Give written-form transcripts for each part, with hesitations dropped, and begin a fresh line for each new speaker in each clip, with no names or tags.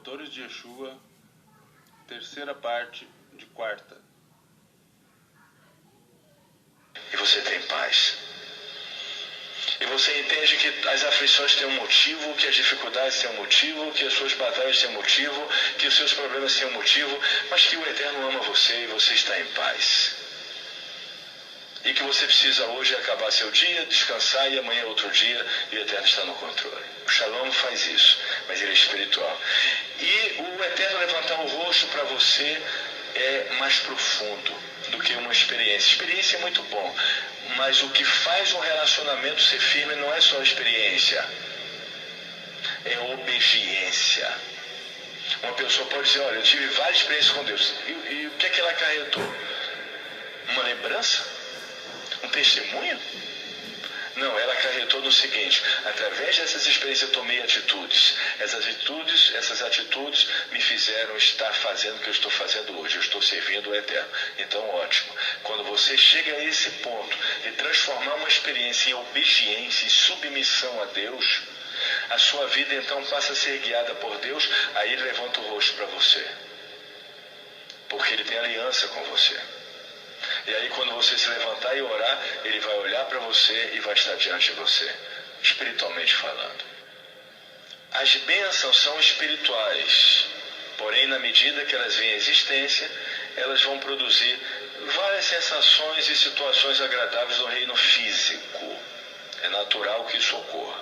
Fatores de Yeshua, terceira parte de quarta.
E você tem paz. E você entende que as aflições têm um motivo, que as dificuldades têm um motivo, que as suas batalhas têm um motivo, que os seus problemas têm um motivo, mas que o Eterno ama você e você está em paz. E que você precisa hoje acabar seu dia, descansar e amanhã é outro dia e o Eterno está no controle. O Shalom faz isso, mas ele é espiritual. E o Eterno levantar o rosto para você é mais profundo do que uma experiência. Experiência é muito bom, mas o que faz um relacionamento ser firme não é só a experiência, é obediência. Uma pessoa pode dizer, olha, eu tive várias experiências com Deus. E o que é que ela acarretou? Uma lembrança? Um testemunho? Não, ela acarretou no seguinte: através dessas experiências eu tomei atitudes. Essas atitudes me fizeram estar fazendo o que eu estou fazendo hoje. Eu estou servindo o Eterno. Então, ótimo. Quando você chega a esse ponto de transformar uma experiência em obediência e submissão a Deus, a sua vida então passa a ser guiada por Deus. Aí ele levanta o rosto para você, porque ele tem aliança com você. E aí quando você se levantar e orar, ele vai olhar para você e vai estar diante de você, espiritualmente falando. As bênçãos são espirituais, porém na medida que elas vêm à existência, elas vão produzir várias sensações e situações agradáveis no reino físico. É natural que isso ocorra.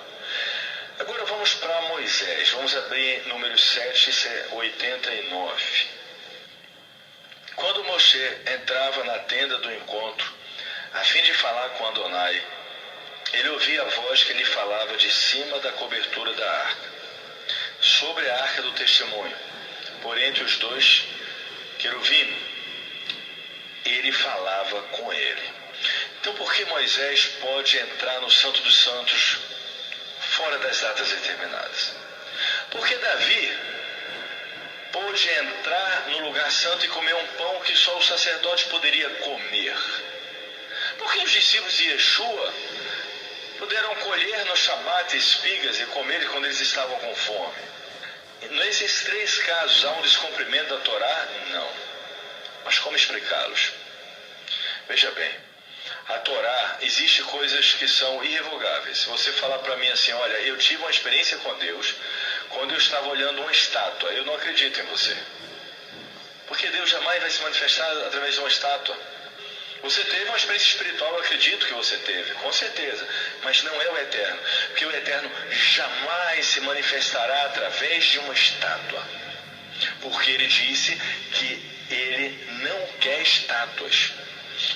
Agora vamos para Moisés, vamos abrir número 7, isso é 89. Quando Moshe entrava na tenda do encontro, a fim de falar com Adonai, ele ouvia a voz que lhe falava de cima da cobertura da arca, sobre a arca do testemunho, por entre os dois querubim. Ele falava com ele. Então, por que Moisés pode entrar no Santo dos Santos fora das datas determinadas? Porque Davi pôde entrar no lugar santo e comer um pão que só o sacerdote poderia comer. Porque os discípulos de Yeshua puderam colher no Shabat espigas e comer quando eles estavam com fome. Nesses três casos, há um descumprimento da Torá? Não. Mas como explicá-los? Veja bem, a Torá, existe coisas que são irrevogáveis. Se você falar para mim assim, olha, eu tive uma experiência com Deus quando eu estava olhando uma estátua, eu não acredito em você. Porque Deus jamais vai se manifestar através de uma estátua. Você teve uma experiência espiritual, eu acredito que você teve, com certeza. Mas não é o Eterno. Porque o Eterno jamais se manifestará através de uma estátua. Porque ele disse que ele não quer estátuas.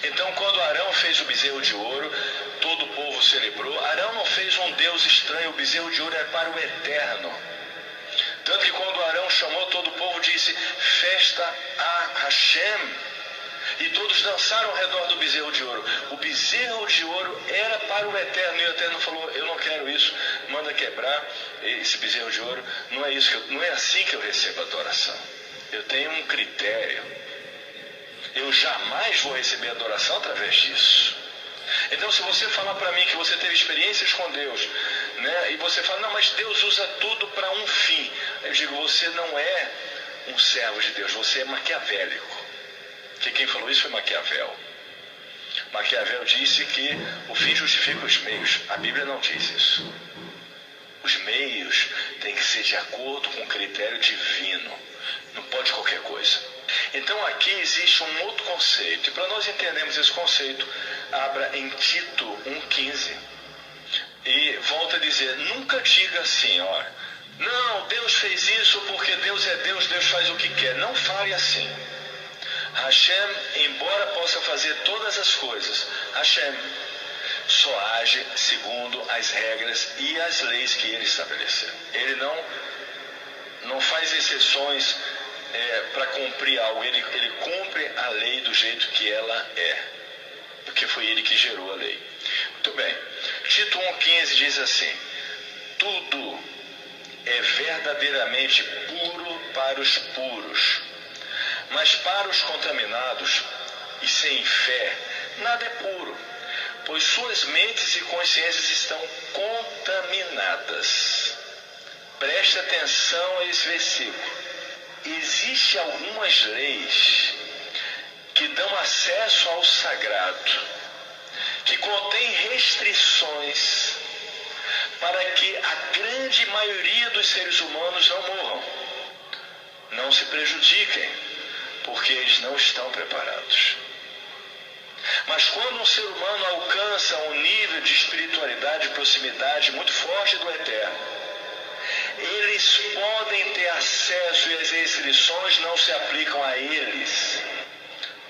Então, quando Arão fez o bezerro de ouro, todo o povo celebrou. Arão não fez um Deus estranho, o bezerro de ouro é para o Eterno. Tanto que quando Arão chamou, todo o povo disse, festa a Hashem. E todos dançaram ao redor do bezerro de ouro. O bezerro de ouro era para o Eterno. E o Eterno falou, eu não quero isso, manda quebrar esse bezerro de ouro. Não é assim que eu recebo a adoração. Eu tenho um critério. Eu jamais vou receber adoração através disso. Então, se você falar para mim que você teve experiências com Deus, né, e você fala, não, mas Deus usa tudo para um fim. Eu digo, você não é um servo de Deus, você é maquiavélico. Porque quem falou isso foi Maquiavel. Maquiavel disse que o fim justifica os meios. A Bíblia não diz isso. Os meios têm que ser de acordo com o critério divino. Não pode qualquer coisa. Então aqui existe um outro conceito. E para nós entendermos esse conceito, abra em Tito 1,15. E volta a dizer, nunca diga assim, olha, não, Deus fez isso porque Deus é Deus, Deus faz o que quer. Não fale assim. Hashem, embora possa fazer todas as coisas, Hashem só age segundo as regras e as leis que ele estabeleceu. Ele não faz exceções para cumprir algo, ele cumpre a lei do jeito que ela é, porque foi ele que gerou a lei. Muito bem, Tito 1,15 diz assim, tudo é verdadeiramente puro para os puros, mas para os contaminados e sem fé, nada é puro, pois suas mentes e consciências estão contaminadas. Preste atenção a esse versículo. Existem algumas leis que dão acesso ao sagrado, que contém restrições para que a grande maioria dos seres humanos não morram, não se prejudiquem, porque eles não estão preparados. Mas quando um ser humano alcança um nível de espiritualidade e proximidade muito forte do Eterno, eles podem ter acesso e as restrições não se aplicam a eles,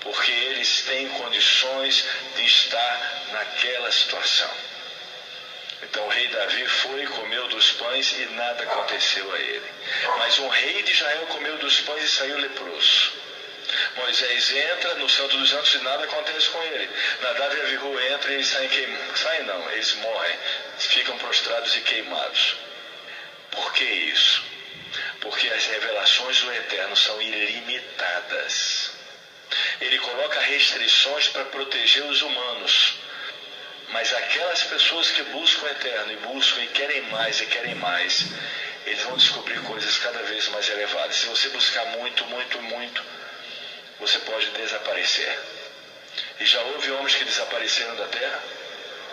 porque eles têm condições de estar naquela situação. Então o rei Davi foi e comeu dos pães e nada aconteceu a ele. Mas um rei de Israel comeu dos pães e saiu leproso. Moisés entra no Santo dos Santos e nada acontece com ele. Nadav e Avihu entram e eles saem não, eles morrem, ficam prostrados e queimados. Por que isso? Porque as revelações do Eterno são ilimitadas. Ele coloca restrições para proteger os humanos. Mas aquelas pessoas que buscam o Eterno e buscam e querem mais, eles vão descobrir coisas cada vez mais elevadas. Se você buscar muito, você pode desaparecer. E já houve homens que desapareceram da terra?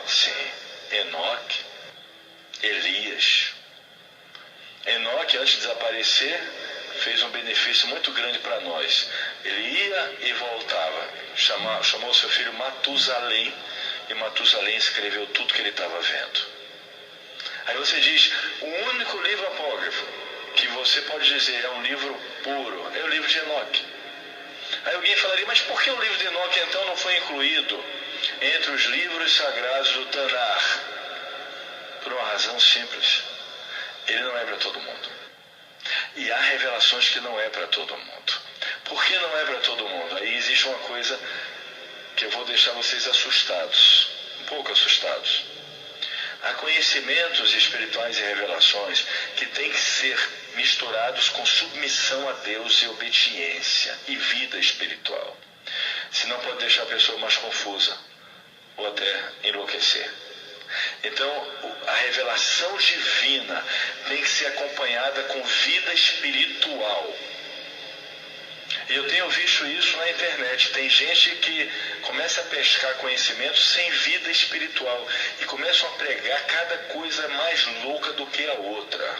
Sim. Enoque, Elias. Enoque, antes de desaparecer, fez um benefício muito grande para nós. Ele ia e voltava. Chamou seu filho Matusalém, e Matusalém escreveu tudo que ele estava vendo. Aí você diz, o único livro apócrifo que você pode dizer é um livro puro, é o livro de Enoque. Aí alguém falaria, mas por que o livro de Enoque então não foi incluído entre os livros sagrados do Tanar? Por uma razão simples. Ele não é para todo mundo. E há revelações que não é para todo mundo. Por que não é para todo mundo? Aí existe uma coisa que eu vou deixar vocês assustados, um pouco assustados. Há conhecimentos espirituais e revelações que têm que ser misturados com submissão a Deus e obediência e vida espiritual. Senão pode deixar a pessoa mais confusa ou até enlouquecer. Então, a revelação divina tem que ser acompanhada com vida espiritual. E eu tenho visto isso na internet. Tem gente que começa a pescar conhecimento sem vida espiritual e começam a pregar cada coisa mais louca do que a outra.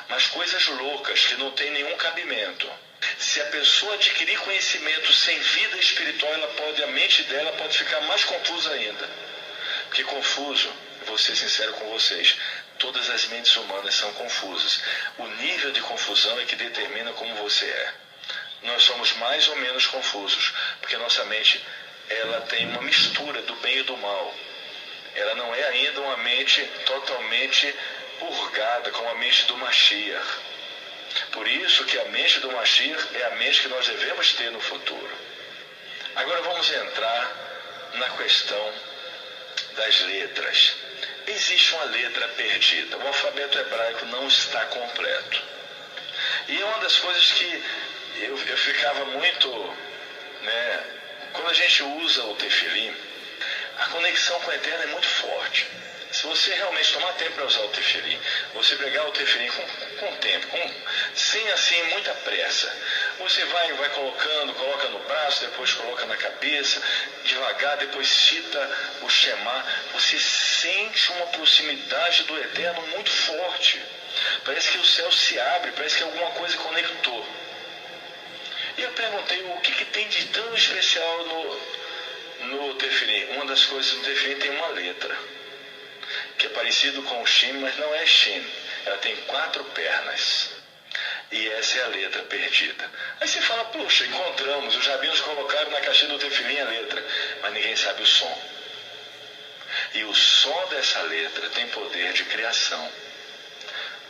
Mas coisas loucas que não tem nenhum cabimento. Se a pessoa adquirir conhecimento sem vida espiritual, a mente dela pode ficar mais confusa ainda. Porque confuso, vou ser sincero com vocês, todas as mentes humanas são confusas. O nível de confusão é que determina como você é. Nós somos mais ou menos confusos, porque nossa mente ela tem uma mistura do bem e do mal. Ela não é ainda uma mente totalmente purgada, como a mente do Mashiach. Por isso que a mente do Mashiach é a mente que nós devemos ter no futuro. Agora vamos entrar na questão das letras. Existe uma letra perdida. O alfabeto hebraico não está completo. E é uma das coisas que eu ficava muito, quando a gente usa o tefilim, a conexão com o Eterno é muito forte. Se você realmente tomar tempo para usar o tefilim, você pegar o tefilim com tempo, sem assim muita pressa, você vai colocando, coloca no braço, depois coloca na cabeça, devagar, depois cita o Shema, você sente uma proximidade do Eterno muito forte. Parece que o céu se abre, parece que alguma coisa conectou. E eu perguntei o que tem de tão especial no tefilim. Uma das coisas do tefilim tem uma letra, que é parecido com o Shin, mas não é Shin. Ela tem 4 pernas. E essa é a letra perdida. Aí você fala, poxa, encontramos, os rabinos colocaram na caixinha do tefilim a letra, mas ninguém sabe o som. E o som dessa letra tem poder de criação,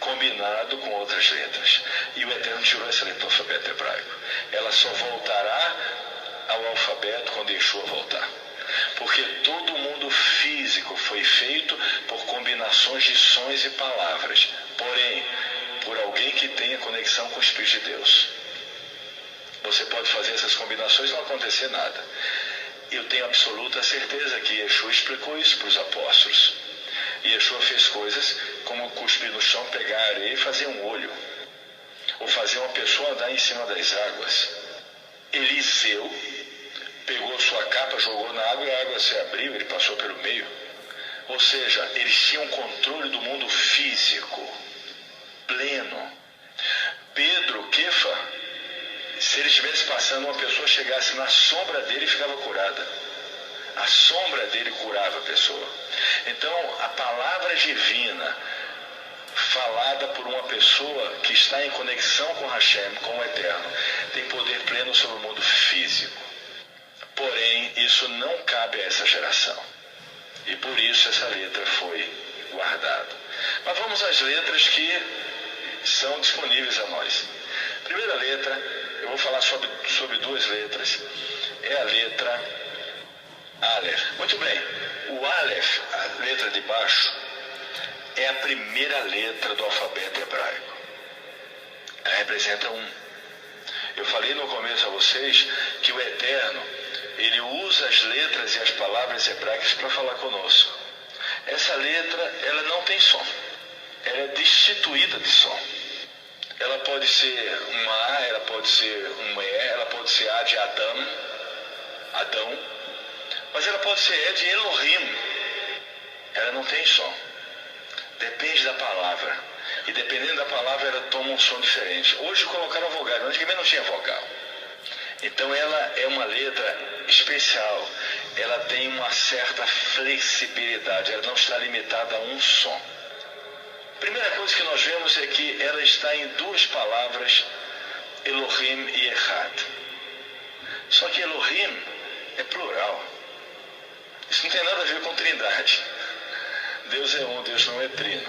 combinado com outras letras. E o Eterno tirou essa letra do alfabeto hebraico. Ela só voltará ao alfabeto quando Yeshua voltar. Porque todo mundo físico foi feito por combinações de sons e palavras. Porém, por alguém que tenha conexão com o Espírito de Deus. Você pode fazer essas combinações e não acontecer nada. Eu tenho absoluta certeza que Yeshua explicou isso para os apóstolos. E Yeshua fez coisas como cuspir no chão, pegar a areia e fazer um olho. ou fazer uma pessoa andar em cima das águas. Eliseu pegou sua capa, jogou na água e a água se abriu, ele passou pelo meio. Ou seja, eles tinham controle do mundo físico, pleno. Pedro, Kefa, se ele estivesse passando, uma pessoa chegasse na sombra dele e ficava curada. A sombra dele curava a pessoa. Então, a palavra divina, falada por uma pessoa que está em conexão com Hashem, com o Eterno, tem poder pleno sobre o mundo físico. Porém, isso não cabe a essa geração. E por isso essa letra foi guardada. Mas vamos às letras que são disponíveis a nós. Primeira letra, eu vou falar sobre duas letras. É a letra Aleph. Muito bem, o Aleph, a letra de baixo, é a primeira letra do alfabeto hebraico. Ela representa um. Eu falei no começo a vocês que o Eterno, ele usa as letras e as palavras hebraicas para falar conosco. Essa letra, ela não tem som. Ela é destituída de som. Ela pode ser uma A, ela pode ser uma E, ela pode ser A de Adão, mas ela pode ser E de Elohim. Ela não tem som. Depende da palavra. E dependendo da palavra, ela toma um som diferente. Hoje colocaram vogal, antigamente não tinha vogal. Então ela é uma letra especial. Ela tem uma certa flexibilidade. Ela não está limitada a um som. A primeira coisa que nós vemos é que ela está em duas palavras, Elohim e Echad. Só que Elohim é plural. Isso não tem nada a ver com trindade. Deus é um, Deus não é trino.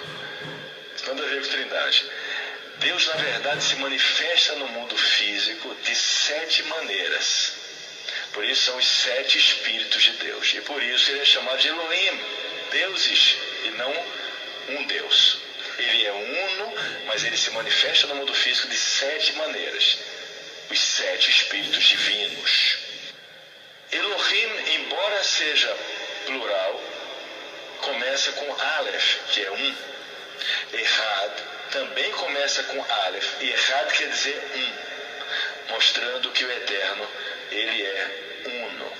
Isso não tem nada a ver com trindade. Deus, na verdade, se manifesta no mundo físico de 7 maneiras. Por isso são os 7 Espíritos de Deus. E por isso ele é chamado de Elohim, deuses, e não um Deus. Ele é uno, mas ele se manifesta no mundo físico de 7 maneiras. Os 7 Espíritos divinos. Elohim, embora seja plural, começa com Aleph, que é um. Echad também começa com Aleph, e Echad quer dizer um, mostrando que o Eterno, ele é uno.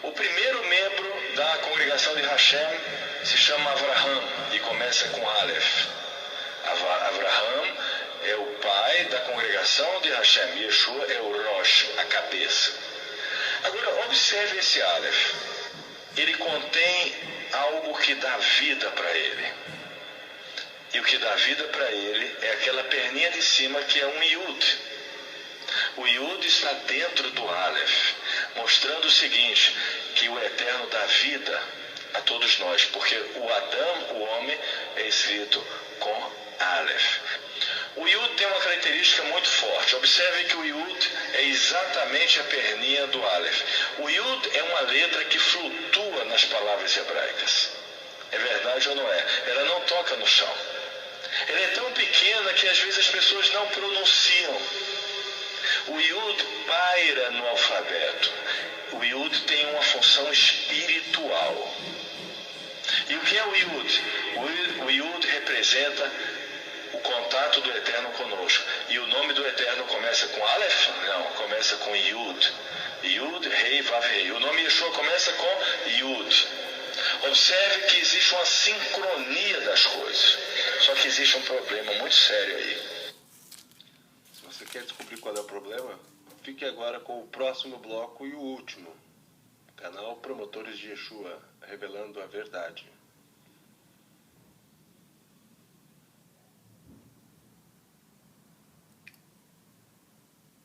O primeiro membro da congregação de Hashem se chama Avraham e começa com Aleph. Avraham é o pai da congregação de Hashem, Yeshua é o Rosh, a cabeça. Agora, observe esse Aleph. Ele contém algo que dá vida para ele. E o que dá vida para ele é aquela perninha de cima que é um Yud. O Yud está dentro do Aleph, mostrando o seguinte, que o Eterno dá vida a todos nós, porque o Adão, o homem, é escrito com Aleph. O Yud tem uma característica muito forte. Observe que o Yud é exatamente a perninha do Aleph. O Yud é uma letra que flutua nas palavras hebraicas. É verdade ou não é? Ela não toca no chão. Ela é tão pequena que às vezes as pessoas não pronunciam. O Yud paira no alfabeto. O Yud tem uma função espiritual. E o que é o Yud? O Yud representa o contato do Eterno conosco. E o nome do Eterno começa com Aleph? Não, começa com Yud. Yud, Rei, Vav, Rei. O nome Yeshua começa com Yud. Observe que existe uma sincronia das coisas. Só que existe um problema muito sério aí.
Se você quer descobrir qual é o problema, fique agora com o próximo bloco e o último. Canal Promotores de Yeshua, revelando a verdade.